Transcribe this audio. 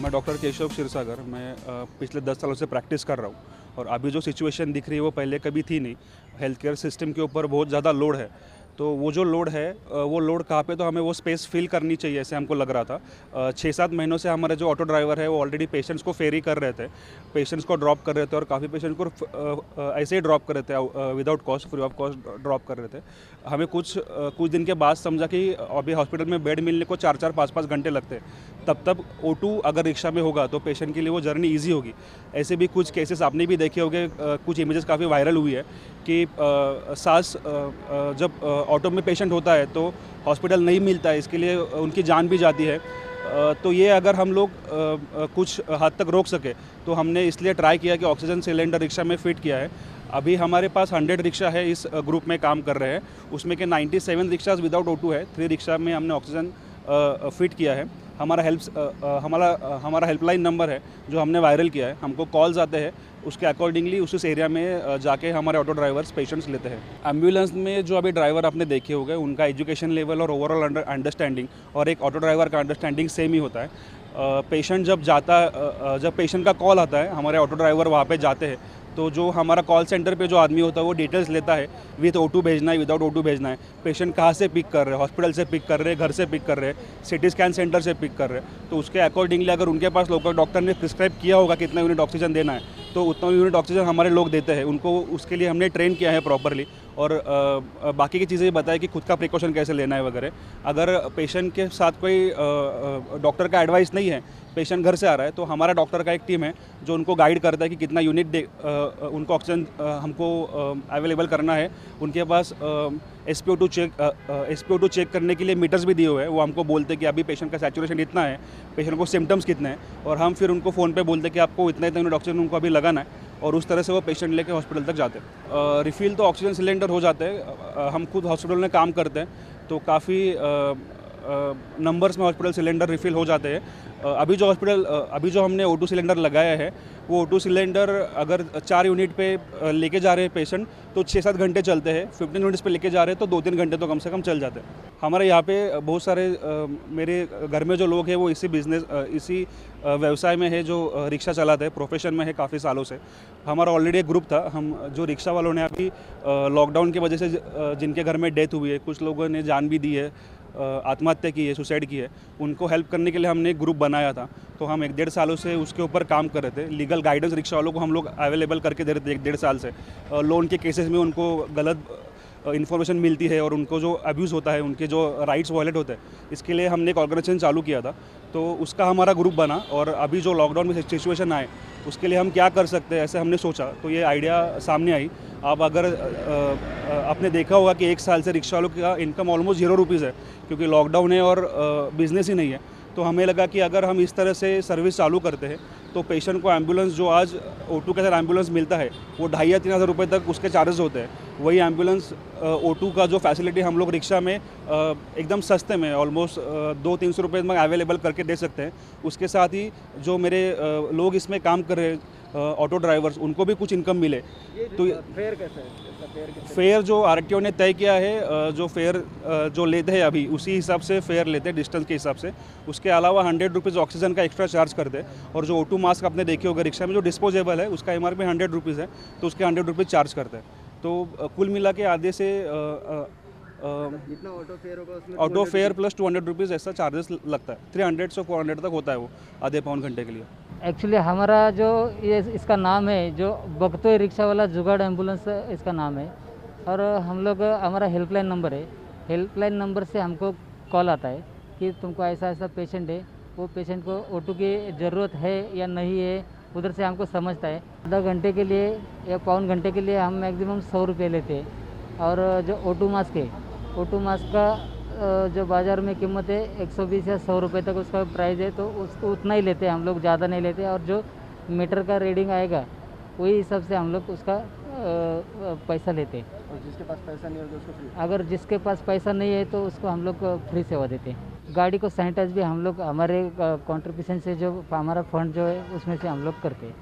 मैं डॉक्टर केशव क्षीरसागर। मैं पिछले 10 सालों से प्रैक्टिस कर रहा हूँ और अभी जो सिचुएशन दिख रही है वो पहले कभी थी नहीं। हेल्थ केयर सिस्टम के ऊपर बहुत ज़्यादा लोड है। तो वो जो लोड है वो लोड कहाँ पे, तो हमें वो स्पेस फिल करनी चाहिए ऐसे हमको लग रहा था। 6-7 महीनों से हमारे जो ऑटो ड्राइवर है वो ऑलरेडी पेशेंट्स को फेरी कर रहे थे, पेशेंट्स को ड्रॉप कर रहे थे और काफ़ी पेशेंट को ऐसे ही ड्रॉप कर रहे थे, without cost, free of cost drop कर रहे थे। हमें कुछ दिन के बाद समझा कि अभी हॉस्पिटल में बेड मिलने को 4-4, 5-5 घंटे लगते हैं। तब O2 अगर रिक्शा में होगा तो पेशेंट के लिए वो जर्नी ईजी होगी। ऐसे भी कुछ केसेस आपने भी देखे होंगे, कुछ इमेजेस काफ़ी वायरल हुई है कि सांस जब ऑटो में पेशेंट होता है तो हॉस्पिटल नहीं मिलता है, इसके लिए उनकी जान भी जाती है। तो ये अगर हम लोग कुछ हद तक रोक सके तो हमने इसलिए ट्राई किया कि ऑक्सीजन सिलेंडर रिक्शा में फ़िट किया है। अभी हमारे पास 100 रिक्शा है इस ग्रुप में काम कर रहे हैं, उसमें के 97 रिक्शाज विदाउट O2 है। 3 रिक्शा में हमने ऑक्सीजन फ़िट किया है। हमारा हेल्पलाइन नंबर है जो हमने वायरल किया है। हमको कॉल्स आते हैं, उसके अकॉर्डिंगली उस एरिया में जाके हमारे ऑटो ड्राइवर्स पेशेंट्स लेते हैं। एम्बुलेंस में जो अभी ड्राइवर आपने देखे होंगे उनका एजुकेशन लेवल और ओवरऑल अंडरस्टैंडिंग और एक ऑटो ड्राइवर का अंडरस्टैंडिंग सेम ही होता है। पेशेंट जब पेशेंट का कॉल आता है, हमारे ऑटो ड्राइवर वहाँ पे जाते हैं, तो जो हमारा कॉल सेंटर पे जो आदमी होता है वो डिटेल्स लेता है, विथ O2 भेजना है, विदाउट O2 भेजना है, पेशेंट कहाँ से पिक कर रहे हैं, हॉस्पिटल से पिक कर रहे हैं, घर से पिक कर रहे हैं, सिटी स्कैन सेंटर से पिक कर रहे हैं। तो उसके अकॉर्डिंगली अगर उनके पास लोकल डॉक्टर ने प्रिस्क्राइब किया होगा कितना यूनिट ऑक्सीजन देना है, तो उतना यूनिट ऑक्सीजन हमारे लोग देते हैं। उनको उसके लिए हमने ट्रेन किया है प्रॉपरली और बाकी की चीज़ें बताया कि खुद का प्रिकॉशन कैसे लेना है वगैरह। अगर पेशेंट के साथ कोई डॉक्टर का एडवाइस नहीं है, पेशेंट घर से आ रहा है, तो हमारा डॉक्टर का एक टीम है जो उनको गाइड करता है कि कितना यूनिट उनको ऑक्सीजन हमको अवेलेबल करना है। उनके पास SpO2 चेक करने के लिए मीटर्स भी दिए हुए हैं। वो हमको बोलते हैं कि अभी पेशेंट का सैचुरेशन इतना है, पेशेंट को सिम्टम्स कितने हैं, और हम फिर उनको फ़ोन पे बोलते हैं कि आपको इतना यूनिट ऑक्सीजन उनको अभी लगाना है, और उस तरह से वो पेशेंट लेके हॉस्पिटल तक जाते हैं। रिफ़िल तो ऑक्सीजन सिलेंडर हो जाते हैं। हम खुद हॉस्पिटल में काम करते हैं तो काफ़ी नंबर्स में हॉस्पिटल सिलेंडर रिफ़िल हो जाते हैं। अभी जो हमने O2 सिलेंडर लगाया है वो O2 सिलेंडर अगर 4 यूनिट पे लेके जा रहे हैं पेशेंट तो 6-7 घंटे चलते हैं। 15 यूनिट्स पे लेके जा रहे हैं तो 2-3 घंटे तो कम से कम चल जाते हैं। हमारे यहाँ पे बहुत सारे मेरे घर में जो लोग हैं वो इसी व्यवसाय में है, जो रिक्शा चलाते हैं, प्रोफेशन में है काफ़ी सालों से। हमारा ऑलरेडी एक ग्रुप था। हम जो रिक्शा वालों ने अभी लॉकडाउन की वजह से जिनके घर में डेथ हुई है, कुछ लोगों ने जान भी दी है, आत्महत्या की है, सुसाइड की है, उनको हेल्प करने के लिए हमने एक ग्रुप बनाया था। तो हम 1-1.5 सालों से उसके ऊपर काम कर रहे थे। लीगल गाइडेंस रिक्शा वालों को हम लोग अवेलेबल करके दे रहे थे 1-1.5 साल से। लोन के केसेस में उनको गलत इन्फॉर्मेशन मिलती है और उनको जो अब्यूज़ होता है, उनके जो राइट्स वायलेट होते हैं, इसके लिए हमने एक ऑर्गेनाइजेशन चालू किया था। तो उसका हमारा ग्रुप बना और अभी जो लॉकडाउन में सिचुएशन आए उसके लिए हम क्या कर सकते हैं, ऐसे हमने सोचा, तो ये आइडिया सामने आई। आप अगर आपने देखा होगा कि 1 साल से रिक्शा वालों का इनकम ऑलमोस्ट 0 रुपीज़ है, क्योंकि लॉकडाउन है और बिज़नेस ही नहीं है। तो हमें लगा कि अगर हम इस तरह से सर्विस चालू करते हैं तो पेशेंट को एम्बुलेंस, जो आज O2 के साथ एम्बुलेंस मिलता है वो 2,500 या 3,000 रुपये तक उसके चार्जेस होते हैं। वही एम्बुलेंस O2 का जो फैसिलिटी हम लोग रिक्शा में एकदम सस्ते में ऑलमोस्ट 200-300 रुपये में अवेलेबल करके दे सकते हैं। उसके साथ ही जो मेरे लोग इसमें काम कर रहे हैं, ऑटो ड्राइवर्स, उनको भी कुछ इनकम मिले। तो फेयर कैसे है? फेयर जो RTO ने तय किया है, जो फेयर जो लेते हैं अभी उसी हिसाब से फेयर लेते हैं, डिस्टेंस के हिसाब से। उसके अलावा 100 रुपीज़ ऑक्सीजन का एक्स्ट्रा चार्ज करते हैं, और जो O2 मास्क आपने देखे होगा रिक्शा में जो डिस्पोजेबल है उसका MRP 100 रुपीज़ है, तो उसके 100 रुपीज़ चार्ज करते हैं। तो कुल मिला के आधे से जितना ऑटो फेयर होगा उसमें ऑटो फेयर प्लस 200 रुपीज़ ऐसा चार्जेस लगता है। 300 से 400 तक होता है वो आधे पौन घंटे के लिए। एक्चुअली हमारा जो ये इसका नाम है, जो बगतोई रिक्शा वाला जुगाड़ एम्बुलेंस इसका नाम है, और हम लोग हमारा हेल्पलाइन नंबर है। हेल्पलाइन नंबर से हमको कॉल आता है कि तुमको ऐसा ऐसा पेशेंट है, वो पेशेंट को O2 की ज़रूरत है या नहीं है, उधर से हमको समझता है। आधा घंटे के लिए या पौन घंटे के लिए हम मैक्सिमम 100 रुपये लेते हैं। और जो O2 मास्क है, O2 मास्क का जो बाज़ार में कीमत है 120 या 100 रुपये तक उसका प्राइस है, तो उसको उतना ही लेते हैं हम लोग, ज़्यादा नहीं लेते। और जो मीटर का रीडिंग आएगा वही हिसाब से हम लोग उसका पैसा लेते हैं। और जिसके पास पैसा नहीं होगा उसको फ्री? अगर जिसके पास पैसा नहीं है तो उसको हम लोग फ्री सेवा देते हैं। गाड़ी को सैनिटाइज भी हम लोग हमारे कंट्रीब्यूशन से, जो हमारा फंड जो है उसमें से हम लोग करते हैं।